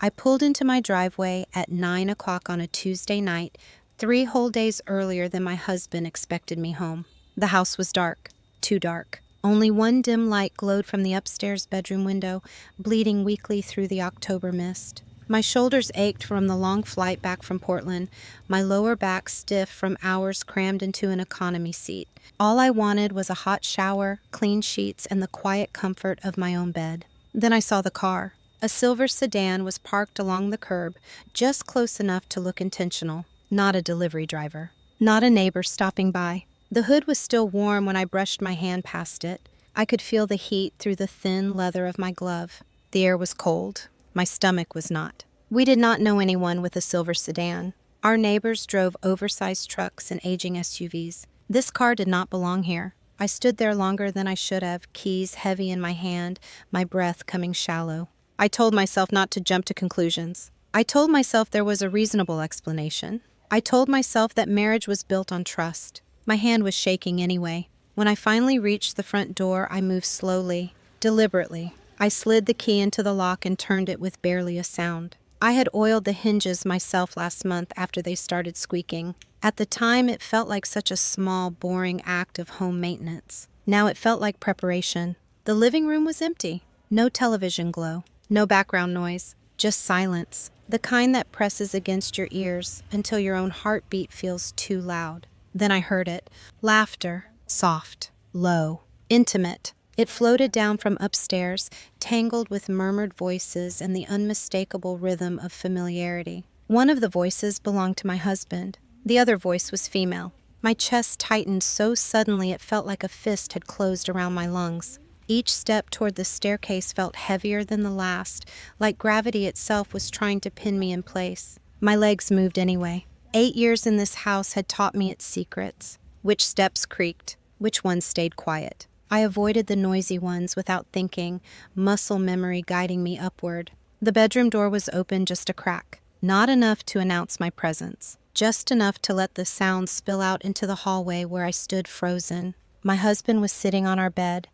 I pulled into my driveway at 9 o'clock on a Tuesday night, 3 whole days earlier than my husband expected me home. The house was dark, too dark. Only one dim light glowed from the upstairs bedroom window, bleeding weakly through the October mist. My shoulders ached from the long flight back from Portland, my lower back stiff from hours crammed into an economy seat. All I wanted was a hot shower, clean sheets, and the quiet comfort of my own bed. Then I saw the car. A silver sedan was parked along the curb, just close enough to look intentional. Not a delivery driver. Not a neighbor stopping by. The hood was still warm when I brushed my hand past it. I could feel the heat through the thin leather of my glove. The air was cold. My stomach was not. We did not know anyone with a silver sedan. Our neighbors drove oversized trucks and aging SUVs. This car did not belong here. I stood there longer than I should have, keys heavy in my hand, my breath coming shallow. I told myself not to jump to conclusions. I told myself there was a reasonable explanation. I told myself that marriage was built on trust. My hand was shaking anyway. When I finally reached the front door, I moved slowly, deliberately. I slid the key into the lock and turned it with barely a sound. I had oiled the hinges myself last month after they started squeaking. At the time, it felt like such a small, boring act of home maintenance. Now it felt like preparation. The living room was empty. No television glow. No background noise. Just silence. The kind that presses against your ears until your own heartbeat feels too loud. Then I heard it. Laughter. Soft. Low. Intimate. It floated down from upstairs, tangled with murmured voices and the unmistakable rhythm of familiarity. One of the voices belonged to my husband. The other voice was female. My chest tightened so suddenly it felt like a fist had closed around my lungs. Each step toward the staircase felt heavier than the last, like gravity itself was trying to pin me in place. My legs moved anyway. 8 years in this house had taught me its secrets. Which steps creaked, which ones stayed quiet. I avoided the noisy ones without thinking, muscle memory guiding me upward. The bedroom door was open just a crack, not enough to announce my presence, just enough to let the sound spill out into the hallway where I stood frozen. My husband was sitting on our bed.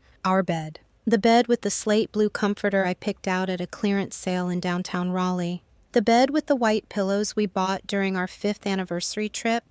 The bed with the slate blue comforter I picked out at a clearance sale in downtown Raleigh. The bed with the white pillows we bought during our 5th anniversary trip,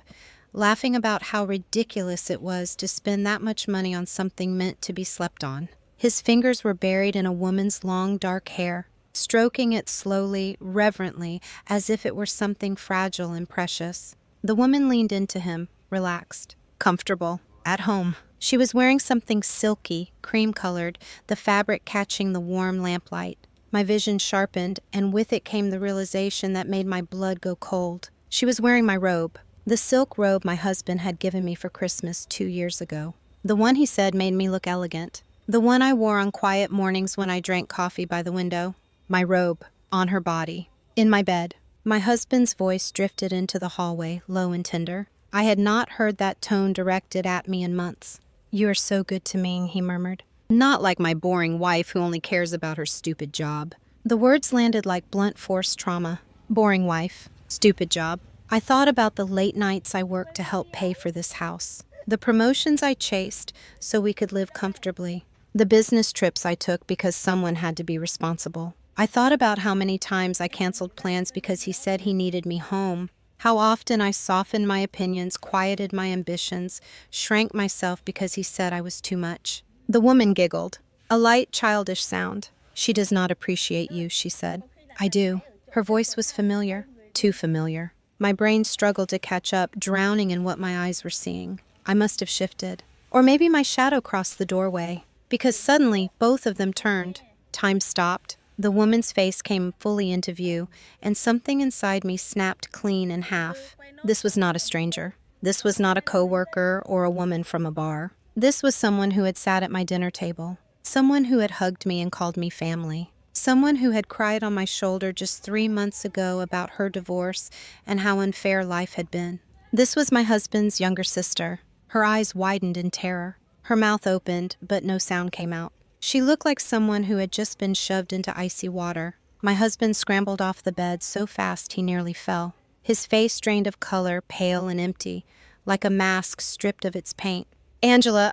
laughing about how ridiculous it was to spend that much money on something meant to be slept on. His fingers were buried in a woman's long, dark hair, stroking it slowly, reverently, as if it were something fragile and precious. The woman leaned into him, relaxed, comfortable, at home. She was wearing something silky, cream-colored, the fabric catching the warm lamplight. My vision sharpened, and with it came the realization that made my blood go cold. She was wearing my robe, the silk robe my husband had given me for Christmas 2 years ago. The one he said made me look elegant. The one I wore on quiet mornings when I drank coffee by the window. My robe, on her body, in my bed. My husband's voice drifted into the hallway, low and tender. I had not heard that tone directed at me in months. "You are so good to me," he murmured. "Not like my boring wife who only cares about her stupid job." The words landed like blunt force trauma. Boring wife. Stupid job. I thought about the late nights I worked to help pay for this house. The promotions I chased so we could live comfortably. The business trips I took because someone had to be responsible. I thought about how many times I canceled plans because he said he needed me home. How often I softened my opinions, quieted my ambitions, shrank myself because he said I was too much. The woman giggled, a light, childish sound. "She does not appreciate you," she said. "I do." Her voice was familiar, too familiar. My brain struggled to catch up, drowning in what my eyes were seeing. I must have shifted. Or maybe my shadow crossed the doorway, because suddenly both of them turned. Time stopped. The woman's face came fully into view, and something inside me snapped clean in half. This was not a stranger. This was not a coworker or a woman from a bar. This was someone who had sat at my dinner table. Someone who had hugged me and called me family. Someone who had cried on my shoulder just 3 months ago about her divorce and how unfair life had been. This was my husband's younger sister. Her eyes widened in terror. Her mouth opened, but no sound came out. She looked like someone who had just been shoved into icy water. My husband scrambled off the bed so fast he nearly fell. His face drained of color, pale and empty, like a mask stripped of its paint. "Angela,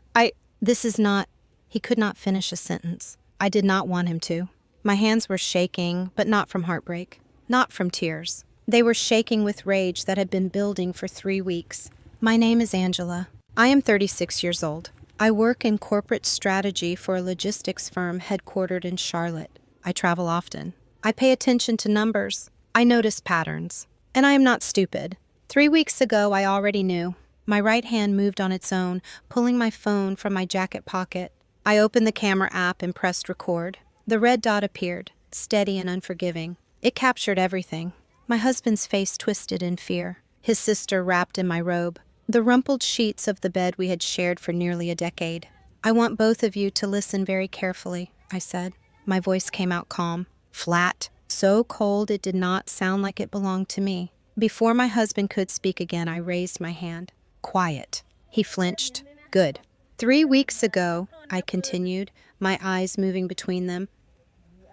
this is not..." He could not finish a sentence. I did not want him to. My hands were shaking, but not from heartbreak. not from tears. They were shaking with rage that had been building for 3 weeks. My name is Angela. I am 36 years old. I work in corporate strategy for a logistics firm headquartered in Charlotte. I travel often. I pay attention to numbers. I notice patterns. And I am not stupid. 3 weeks ago, I already knew. My right hand moved on its own, pulling my phone from my jacket pocket. I opened the camera app and pressed record. The red dot appeared, steady and unforgiving. It captured everything. My husband's face twisted in fear, his sister wrapped in my robe, the rumpled sheets of the bed we had shared for nearly a decade. I want both of you to listen very carefully, I said. My voice came out calm, flat, so cold it did not sound like it belonged to me. Before my husband could speak again, I raised my hand. Quiet. He flinched. Good. 3 weeks ago, I continued, my eyes moving between them,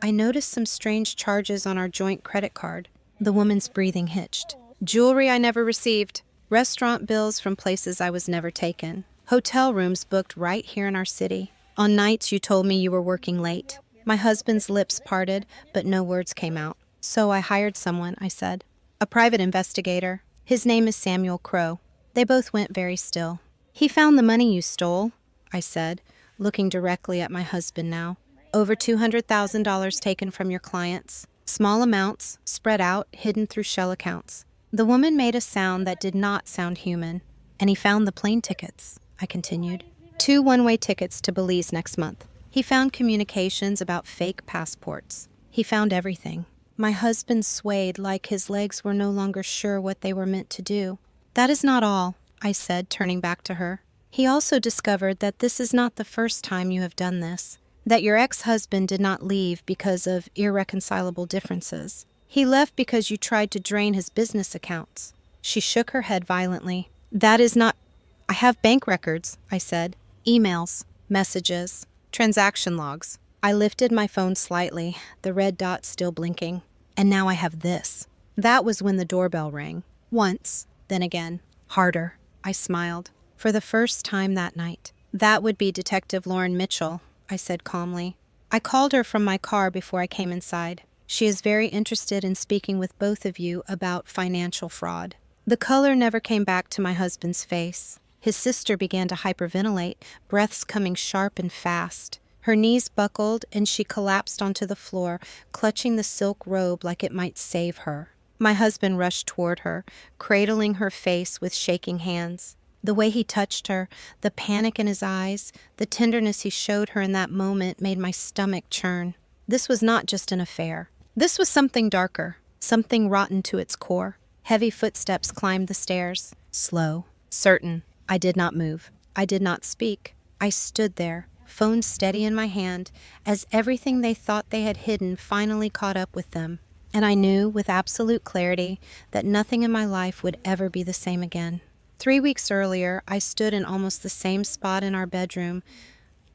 I noticed some strange charges on our joint credit card. The woman's breathing hitched. Jewelry I never received. Restaurant bills from places I was never taken. Hotel rooms booked right here in our city. On nights you told me you were working late. My husband's lips parted, but no words came out. So I hired someone, I said. A private investigator. His name is Samuel Crow. They both went very still. He found the money you stole, I said, looking directly at my husband now. Over $200,000 taken from your clients. Small amounts, spread out, hidden through shell accounts. The woman made a sound that did not sound human. And he found the plane tickets, I continued. 2 one-way tickets to Belize next month. He found communications about fake passports. He found everything. My husband swayed like his legs were no longer sure what they were meant to do. That is not all, I said, turning back to her. He also discovered that this is not the first time you have done this. That your ex-husband did not leave because of irreconcilable differences. He left because you tried to drain his business accounts. She shook her head violently. That is not... I have bank records, I said. Emails, messages, transaction logs. I lifted my phone slightly, the red dot still blinking. And now I have this. That was when the doorbell rang. Once, then again. Harder. I smiled. For the first time that night. That would be Detective Lauren Mitchell, I said calmly. I called her from my car before I came inside. She is very interested in speaking with both of you about financial fraud. The color never came back to my husband's face. His sister began to hyperventilate, breaths coming sharp and fast. Her knees buckled and she collapsed onto the floor, clutching the silk robe like it might save her. My husband rushed toward her, cradling her face with shaking hands. The way he touched her, the panic in his eyes, the tenderness he showed her in that moment made my stomach churn. This was not just an affair. This was something darker, something rotten to its core. Heavy footsteps climbed the stairs, slow, certain. I did not move. I did not speak. I stood there, phone steady in my hand, as everything they thought they had hidden finally caught up with them. And I knew with absolute clarity that nothing in my life would ever be the same again. 3 weeks earlier, I stood in almost the same spot in our bedroom,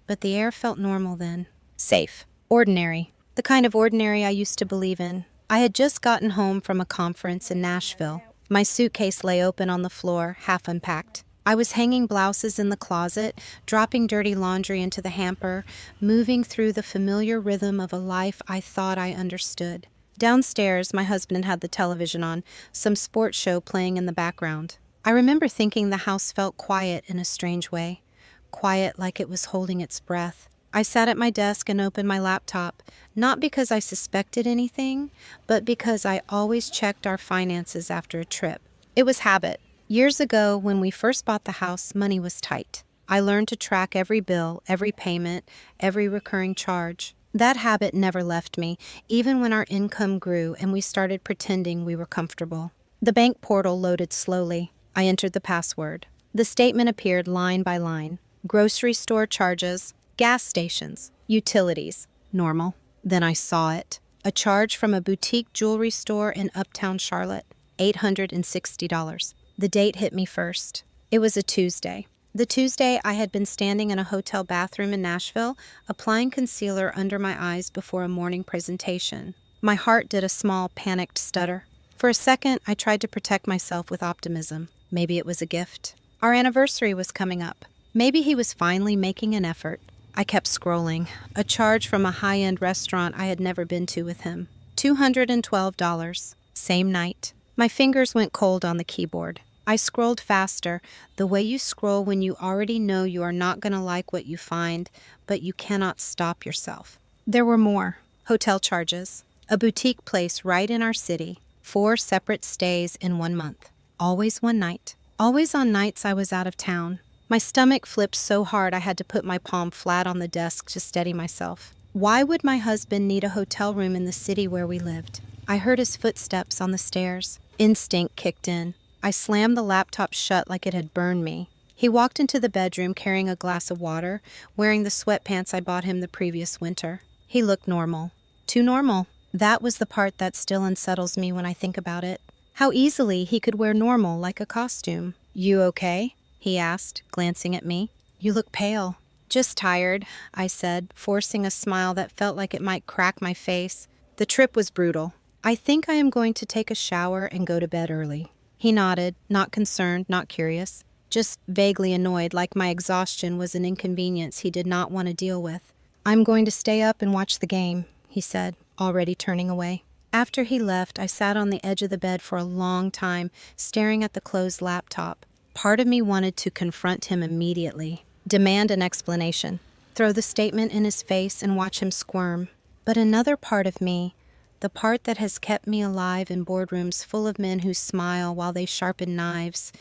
but the air felt normal then. Safe. Ordinary. The kind of ordinary I used to believe in. I had just gotten home from a conference in Nashville. My suitcase lay open on the floor, half unpacked. I was hanging blouses in the closet, dropping dirty laundry into the hamper, moving through the familiar rhythm of a life I thought I understood. Downstairs, my husband had the television on, some sports show playing in the background. I remember thinking the house felt quiet in a strange way, quiet like it was holding its breath. I sat at my desk and opened my laptop, not because I suspected anything, but because I always checked our finances after a trip. It was habit. Years ago, when we first bought the house, money was tight. I learned to track every bill, every payment, every recurring charge. That habit never left me, even when our income grew and we started pretending we were comfortable. The bank portal loaded slowly. I entered the password. The statement appeared line by line. Grocery store charges, gas stations, utilities. Normal. Then I saw it. A charge from a boutique jewelry store in uptown Charlotte. $860. The date hit me first. It was a Tuesday. The Tuesday I had been standing in a hotel bathroom in Nashville, applying concealer under my eyes before a morning presentation. My heart did a small, panicked stutter. For a second, I tried to protect myself with optimism. Maybe it was a gift. Our anniversary was coming up. Maybe he was finally making an effort. I kept scrolling. A charge from a high-end restaurant I had never been to with him. $212. Same night. My fingers went cold on the keyboard. I scrolled faster, the way you scroll when you already know you are not going to like what you find, but you cannot stop yourself. There were more. Hotel charges. A boutique place right in our city. 4 separate stays in 1 month. Always one night. Always on nights I was out of town. My stomach flipped so hard I had to put my palm flat on the desk to steady myself. Why would my husband need a hotel room in the city where we lived? I heard his footsteps on the stairs. Instinct kicked in. I slammed the laptop shut like it had burned me. He walked into the bedroom carrying a glass of water, wearing the sweatpants I bought him the previous winter. He looked normal. Too normal. That was the part that still unsettles me when I think about it. How easily he could wear normal like a costume. "You okay?" he asked, glancing at me. "You look pale." "Just tired," I said, forcing a smile that felt like it might crack my face. "The trip was brutal. I think I am going to take a shower and go to bed early." He nodded, not concerned, not curious, just vaguely annoyed, like my exhaustion was an inconvenience he did not want to deal with. "I'm going to stay up and watch the game," he said, already turning away. After he left, I sat on the edge of the bed for a long time, staring at the closed laptop. Part of me wanted to confront him immediately, demand an explanation, throw the statement in his face and watch him squirm. But another part of me, the part that has kept me alive in boardrooms full of men who smile while they sharpen knives,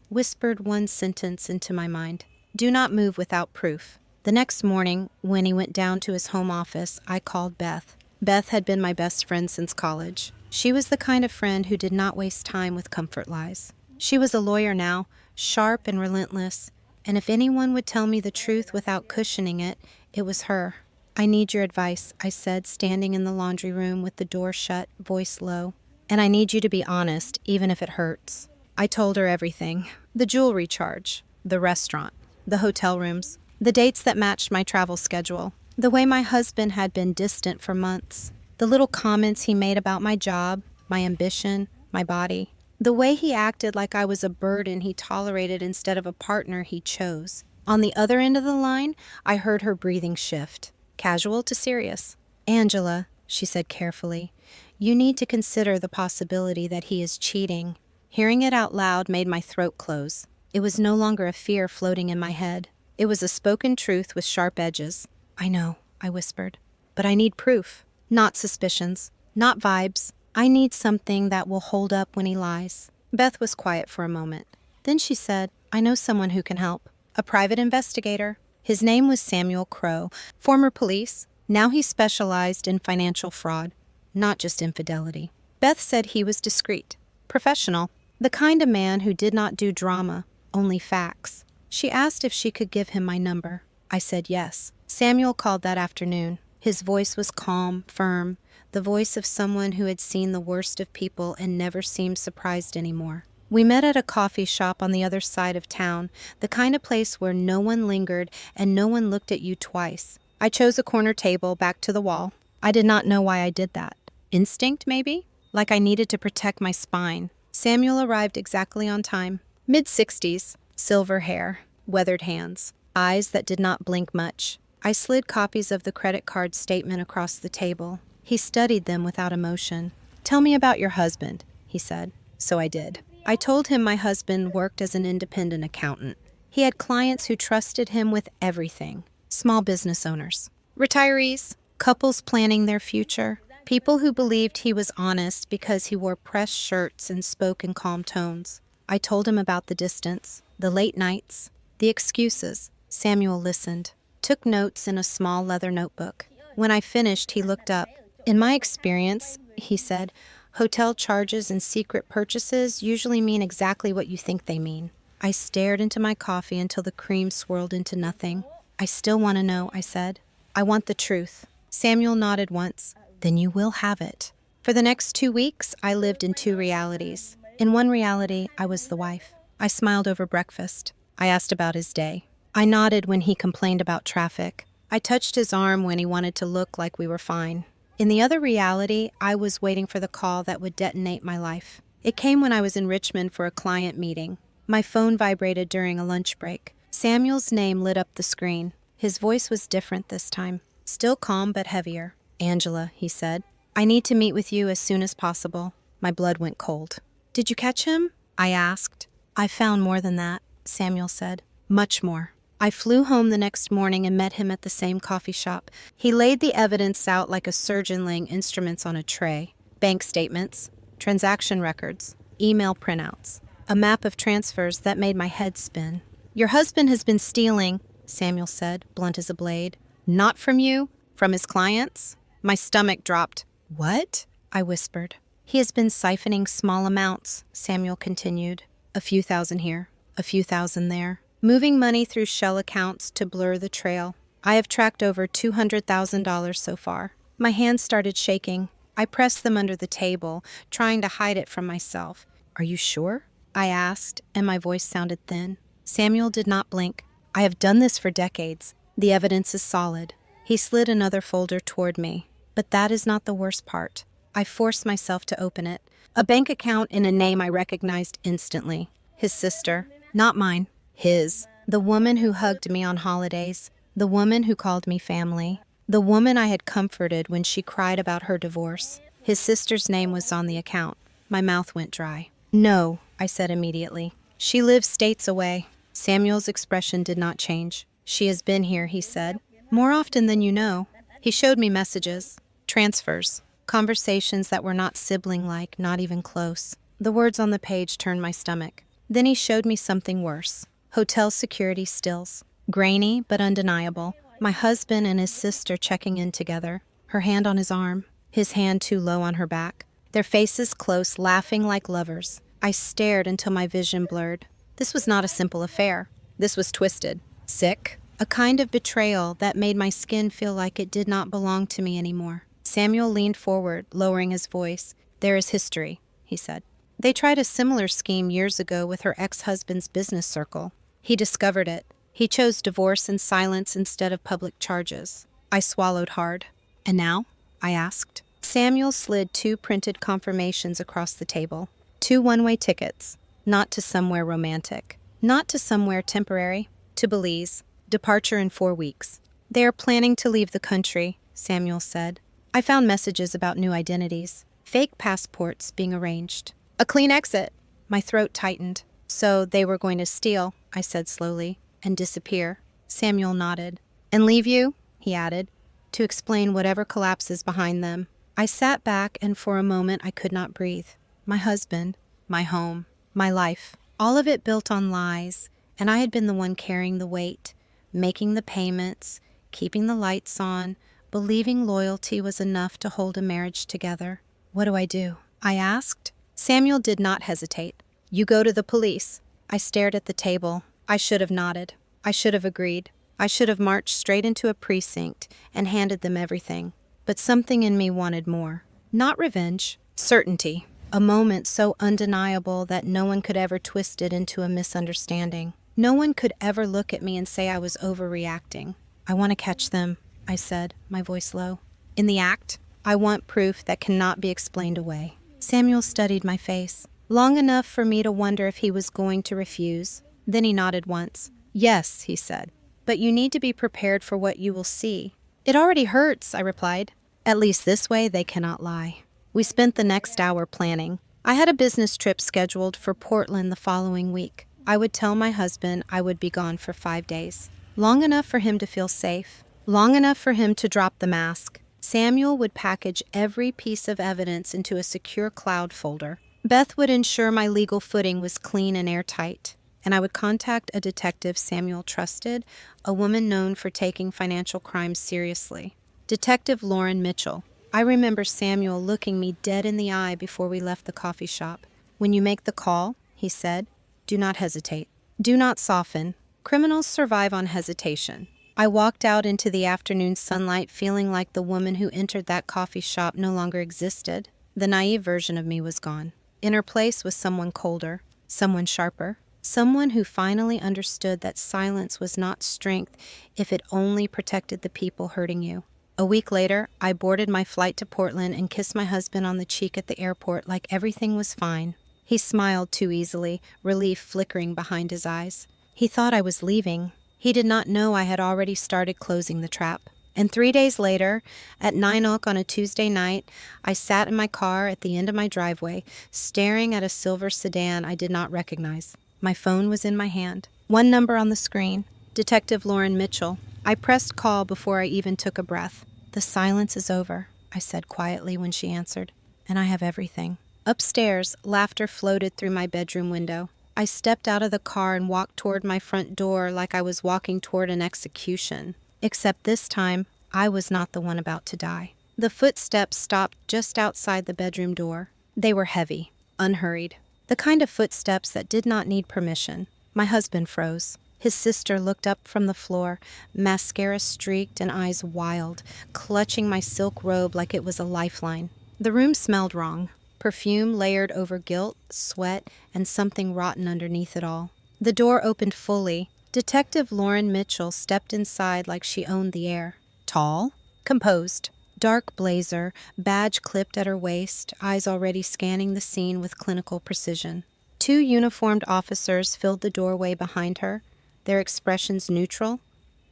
whispered one sentence into my mind: "Do not move without proof." The next morning, when he went down to his home office, I called Beth. Beth had been my best friend since college. She was the kind of friend who did not waste time with comfort lies. She was a lawyer now, sharp and relentless, and if anyone would tell me the truth without cushioning it, it was her. "I need your advice," I said, standing in the laundry room with the door shut, voice low. "And I need you to be honest, even if it hurts." I told her everything. The jewelry charge, the restaurant, the hotel rooms, the dates that matched my travel schedule, the way my husband had been distant for months, the little comments he made about my job, my ambition, my body, the way he acted like I was a burden he tolerated instead of a partner he chose. On the other end of the line, I heard her breathing shift, casual to serious. "Angela," she said carefully, "you need to consider the possibility that he is cheating." Hearing it out loud made my throat close. It was no longer a fear floating in my head. It was a spoken truth with sharp edges. "I know," I whispered, "but I need proof. Not suspicions, not vibes. I need something that will hold up when he lies." Beth was quiet for a moment. Then she said, "I know someone who can help. A private investigator. His name was Samuel Crow, former police. Now he specialized in financial fraud, not just infidelity." Beth said he was discreet, professional, the kind of man who did not do drama, only facts. She asked if she could give him my number. I said yes. Samuel called that afternoon. His voice was calm, firm, the voice of someone who had seen the worst of people and never seemed surprised anymore. We met at a coffee shop on the other side of town, the kind of place where no one lingered and no one looked at you twice. I chose a corner table back to the wall. I did not know why I did that. Instinct, maybe? Like I needed to protect my spine. Samuel arrived exactly on time. Mid-60s, silver hair, weathered hands, eyes that did not blink much. I slid copies of the credit card statement across the table. He studied them without emotion. "Tell me about your husband," he said. So I did. I told him my husband worked as an independent accountant. He had clients who trusted him with everything. Small business owners, retirees, couples planning their future, people who believed he was honest because he wore pressed shirts and spoke in calm tones. I told him about the distance, the late nights, the excuses. Samuel listened, took notes in a small leather notebook. When I finished, he looked up. "In my experience," he said, "hotel charges and secret purchases usually mean exactly what you think they mean." I stared into my coffee until the cream swirled into nothing. "I still want to know," I said. "I want the truth." Samuel nodded once. "Then you will have it." For the next 2 weeks, I lived in 2 realities. In one reality, I was the wife. I smiled over breakfast. I asked about his day. I nodded when he complained about traffic. I touched his arm when he wanted to look like we were fine. In the other reality, I was waiting for the call that would detonate my life. It came when I was in Richmond for a client meeting. My phone vibrated during a lunch break. Samuel's name lit up the screen. His voice was different this time, still calm but heavier. "Angela," he said, I need to meet with you as soon as possible. My blood went cold. Did you catch him? I asked. I found more than that, Samuel said. Much more. I flew home the next morning and met him at the same coffee shop. He laid the evidence out like a surgeon laying instruments on a tray. Bank statements, transaction records, email printouts, a map of transfers that made my head spin. Your husband has been stealing, Samuel said, blunt as a blade. Not from you, from his clients? My stomach dropped. What? I whispered. He has been siphoning small amounts, Samuel continued. A few thousand here, a few thousand there. Moving money through shell accounts to blur the trail. I have tracked over $200,000 so far. My hands started shaking. I pressed them under the table, trying to hide it from myself. Are you sure? I asked, and my voice sounded thin. Samuel did not blink. I have done this for decades. The evidence is solid. He slid another folder toward me. But that is not the worst part. I forced myself to open it. A bank account in a name I recognized instantly. His sister. Not mine. His. The woman who hugged me on holidays. The woman who called me family. The woman I had comforted when she cried about her divorce. His sister's name was on the account. My mouth went dry. No, I said immediately. She lives states away. Samuel's expression did not change. She has been here, he said. More often than you know. He showed me messages, transfers, conversations that were not sibling-like, not even close. The words on the page turned my stomach. Then he showed me something worse. Hotel security stills. Grainy, but undeniable. My husband and his sister checking in together. Her hand on his arm, his hand too low on her back. Their faces close, laughing like lovers. I stared until my vision blurred. This was not a simple affair. This was twisted, sick, a kind of betrayal that made my skin feel like it did not belong to me anymore. Samuel leaned forward, lowering his voice. There is history, he said. They tried a similar scheme years ago with her ex-husband's business circle. He discovered it. He chose divorce and silence instead of public charges. I swallowed hard. And now? I asked. Samuel slid 2 printed confirmations across the table. 2 one-way tickets. Not to somewhere romantic. Not to somewhere temporary. To Belize. Departure in 4 weeks. They are planning to leave the country, Samuel said. I found messages about new identities. Fake passports being arranged. A clean exit. My throat tightened. So they were going to steal, I said slowly, and disappear. Samuel nodded. And leave you, he added, to explain whatever collapses behind them. I sat back, and for a moment I could not breathe. My husband, my home, my life, all of it built on lies, and I had been the one carrying the weight, making the payments, keeping the lights on, believing loyalty was enough to hold a marriage together. What do I do? I asked. Samuel did not hesitate. You go to the police. I stared at the table. I should have nodded. I should have agreed. I should have marched straight into a precinct and handed them everything. But something in me wanted more. Not revenge. Certainty. A moment so undeniable that no one could ever twist it into a misunderstanding. No one could ever look at me and say I was overreacting. I want to catch them, I said, my voice low. In the act, I want proof that cannot be explained away. Samuel studied my face, long enough for me to wonder if he was going to refuse. Then he nodded once. Yes, he said, but you need to be prepared for what you will see. It already hurts, I replied. At least this way they cannot lie. We spent the next hour planning. I had a business trip scheduled for Portland the following week. I would tell my husband I would be gone for 5 days. Long enough for him to feel safe. Long enough for him to drop the mask. Samuel would package every piece of evidence into a secure cloud folder. Beth would ensure my legal footing was clean and airtight. And I would contact a detective Samuel trusted, a woman known for taking financial crimes seriously. Detective Lauren Mitchell. I remember Samuel looking me dead in the eye before we left the coffee shop. When you make the call, he said, do not hesitate. Do not soften. Criminals survive on hesitation. I walked out into the afternoon sunlight feeling like the woman who entered that coffee shop no longer existed. The naive version of me was gone. In her place was someone colder, someone sharper, someone who finally understood that silence was not strength if it only protected the people hurting you. A week later, I boarded my flight to Portland and kissed my husband on the cheek at the airport like everything was fine. He smiled too easily, relief flickering behind his eyes. He thought I was leaving. He did not know I had already started closing the trap. And 3 days later, at 9 o'clock on a Tuesday night, I sat in my car at the end of my driveway, staring at a silver sedan I did not recognize. My phone was in my hand. One number on the screen, Detective Lauren Mitchell. I pressed call before I even took a breath. "The silence is over," I said quietly when she answered, "and I have everything." Upstairs, laughter floated through my bedroom window. I stepped out of the car and walked toward my front door like I was walking toward an execution. Except this time, I was not the one about to die. The footsteps stopped just outside the bedroom door. They were heavy, unhurried, the kind of footsteps that did not need permission. My husband froze. His sister looked up from the floor, mascara streaked and eyes wild, clutching my silk robe like it was a lifeline. The room smelled wrong. Perfume layered over guilt, sweat, and something rotten underneath it all. The door opened fully. Detective Lauren Mitchell stepped inside like she owned the air. Tall, composed, dark blazer, badge clipped at her waist, eyes already scanning the scene with clinical precision. 2 uniformed officers filled the doorway behind her, their expressions neutral,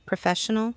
professional,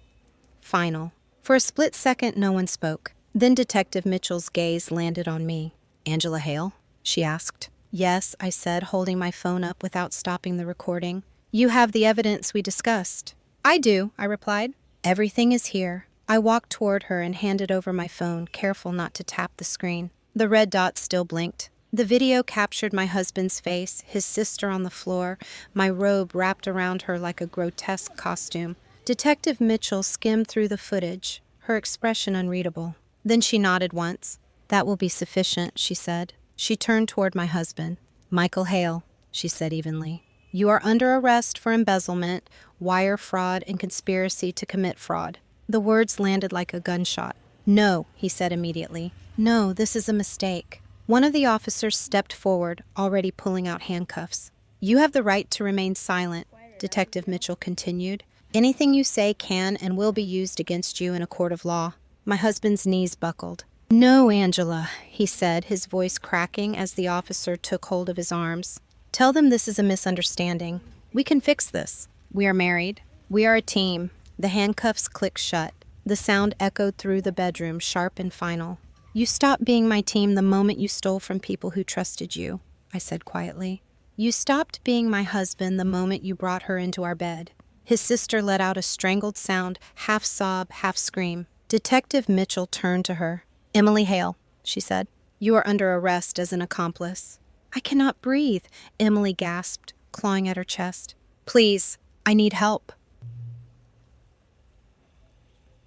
final. For a split second, no one spoke. Then Detective Mitchell's gaze landed on me. "Angela Hale?" she asked. "Yes," I said, holding my phone up without stopping the recording. "You have the evidence we discussed." "I do," I replied. "Everything is here." I walked toward her and handed over my phone, careful not to tap the screen. The red dot still blinked. The video captured my husband's face, his sister on the floor, my robe wrapped around her like a grotesque costume. Detective Mitchell skimmed through the footage, her expression unreadable. Then she nodded once. "That will be sufficient," she said. She turned toward my husband. "Michael Hale," she said evenly. "You are under arrest for embezzlement, wire fraud, and conspiracy to commit fraud." The words landed like a gunshot. "No," he said immediately. "No, this is a mistake." One of the officers stepped forward, already pulling out handcuffs. "You have the right to remain silent," Detective Mitchell continued. "Anything you say can and will be used against you in a court of law." My husband's knees buckled. "No, Angela," he said, his voice cracking as the officer took hold of his arms. "Tell them this is a misunderstanding. We can fix this. We are married. We are a team." The handcuffs clicked shut. The sound echoed through the bedroom, sharp and final. "You stopped being my team the moment you stole from people who trusted you," I said quietly. "You stopped being my husband the moment you brought her into our bed." His sister let out a strangled sound, half sob, half scream. Detective Mitchell turned to her. "Emily Hale," she said, "you are under arrest as an accomplice." "I cannot breathe," Emily gasped, clawing at her chest. "Please, I need help."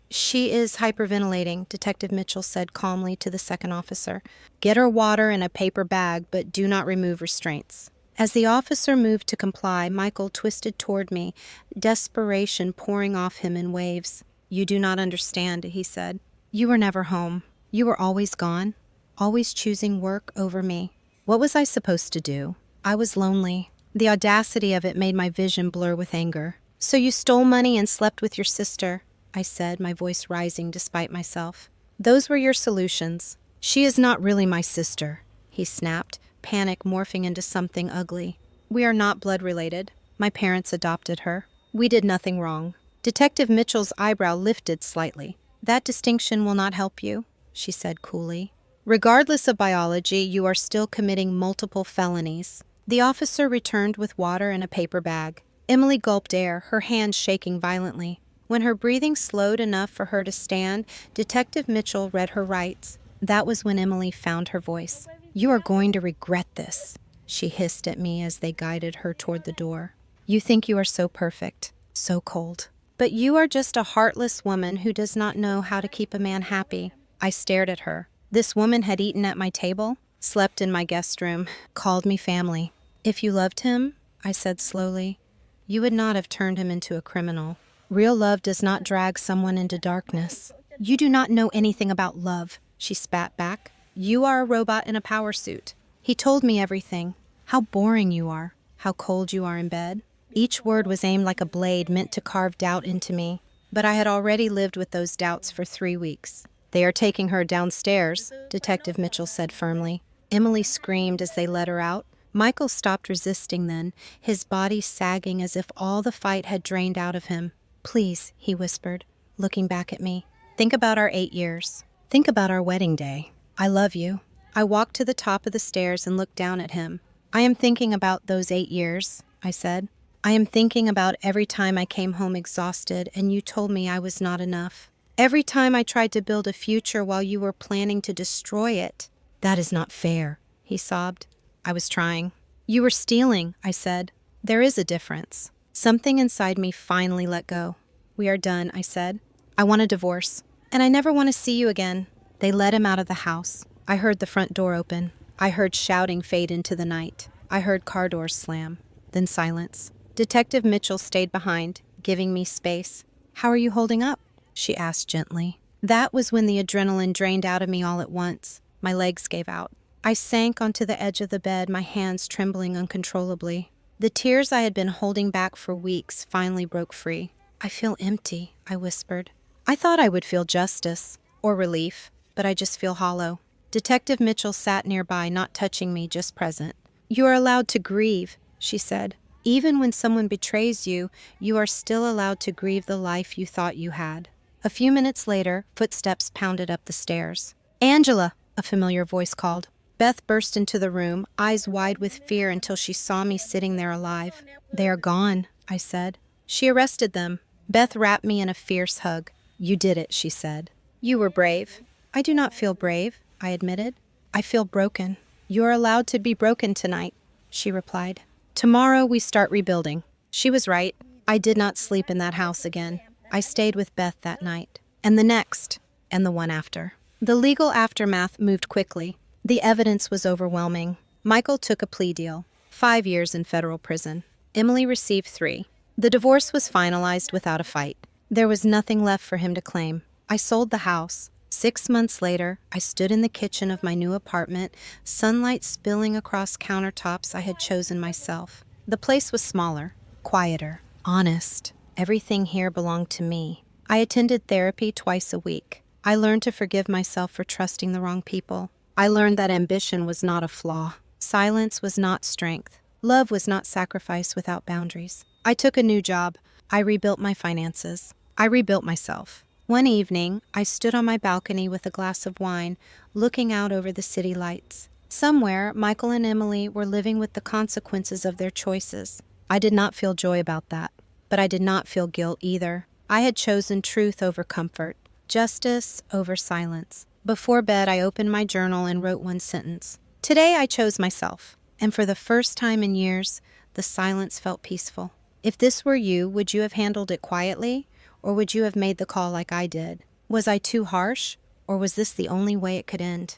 "She is hyperventilating," Detective Mitchell said calmly to the second officer. "Get her water in a paper bag, but do not remove restraints." As the officer moved to comply, Michael twisted toward me, desperation pouring off him in waves. "You do not understand," he said. "You were never home. You were always gone, always choosing work over me. What was I supposed to do? I was lonely. The audacity of it made my vision blur with anger. "So you stole money and slept with your sister," I said, my voice rising despite myself. "Those were your solutions." "She is not really my sister," he snapped, panic morphing into something ugly. "We are not blood related. My parents adopted her. We did nothing wrong." Detective Mitchell's eyebrow lifted slightly. "That distinction will not help you," she said coolly. "Regardless of biology, you are still committing multiple felonies." The officer returned with water in a paper bag. Emily gulped air, her hands shaking violently. When her breathing slowed enough for her to stand, Detective Mitchell read her rights. That was when Emily found her voice. "You are going to regret this," she hissed at me as they guided her toward the door. "You think you are so perfect, so cold. But you are just a heartless woman who does not know how to keep a man happy." I stared at her. This woman had eaten at my table, slept in my guest room, called me family. "If you loved him," I said slowly, "you would not have turned him into a criminal. Real love does not drag someone into darkness." "You do not know anything about love," she spat back. "You are a robot in a power suit." He told me everything. How boring you are, how cold you are in bed. Each word was aimed like a blade meant to carve doubt into me. But I had already lived with those doubts for 3 weeks. "They are taking her downstairs," Detective Mitchell said firmly. Emily screamed as they let her out. Michael stopped resisting then, his body sagging as if all the fight had drained out of him. "Please," he whispered, looking back at me. Think about our 8 years. Think about our wedding day. I love you. I walked to the top of the stairs and looked down at him. I am thinking about those 8 years, I said. I am thinking about every time I came home exhausted and you told me I was not enough. Every time I tried to build a future while you were planning to destroy it. That is not fair, he sobbed. I was trying. You were stealing, I said. There is a difference. Something inside me finally let go. We are done, I said. I want a divorce. And I never want to see you again. They let him out of the house. I heard the front door open. I heard shouting fade into the night. I heard car doors slam. Then silence. Detective Mitchell stayed behind, giving me space. How are you holding up? She asked gently. That was when the adrenaline drained out of me all at once. My legs gave out. I sank onto the edge of the bed, my hands trembling uncontrollably. The tears I had been holding back for weeks finally broke free. I feel empty, I whispered. I thought I would feel justice, or relief, but I just feel hollow. Detective Mitchell sat nearby, not touching me, just present. You are allowed to grieve, she said. Even when someone betrays you, you are still allowed to grieve the life you thought you had. A few minutes later, footsteps pounded up the stairs. Angela, a familiar voice called. Beth burst into the room, eyes wide with fear until she saw me sitting there alive. They are gone, I said. She arrested them. Beth wrapped me in a fierce hug. You did it, she said. You were brave. I do not feel brave, I admitted. I feel broken. You are allowed to be broken tonight, she replied. Tomorrow we start rebuilding. She was right. I did not sleep in that house again. I stayed with Beth that night, and the next, and the one after. The legal aftermath moved quickly. The evidence was overwhelming. Michael took a plea deal, 5 years in federal prison. Emily received 3. The divorce was finalized without a fight. There was nothing left for him to claim. I sold the house. 6 months later, I stood in the kitchen of my new apartment, sunlight spilling across countertops I had chosen myself. The place was smaller, quieter, honest. Everything here belonged to me. I attended therapy twice a week. I learned to forgive myself for trusting the wrong people. I learned that ambition was not a flaw. Silence was not strength. Love was not sacrifice without boundaries. I took a new job. I rebuilt my finances. I rebuilt myself. One evening, I stood on my balcony with a glass of wine, looking out over the city lights. Somewhere, Michael and Emily were living with the consequences of their choices. I did not feel joy about that, but I did not feel guilt either. I had chosen truth over comfort, justice over silence. Before bed, I opened my journal and wrote one sentence. Today, I chose myself, and for the first time in years, the silence felt peaceful. If this were you, would you have handled it quietly? Or would you have made the call like I did? Was I too harsh? Or was this the only way it could end?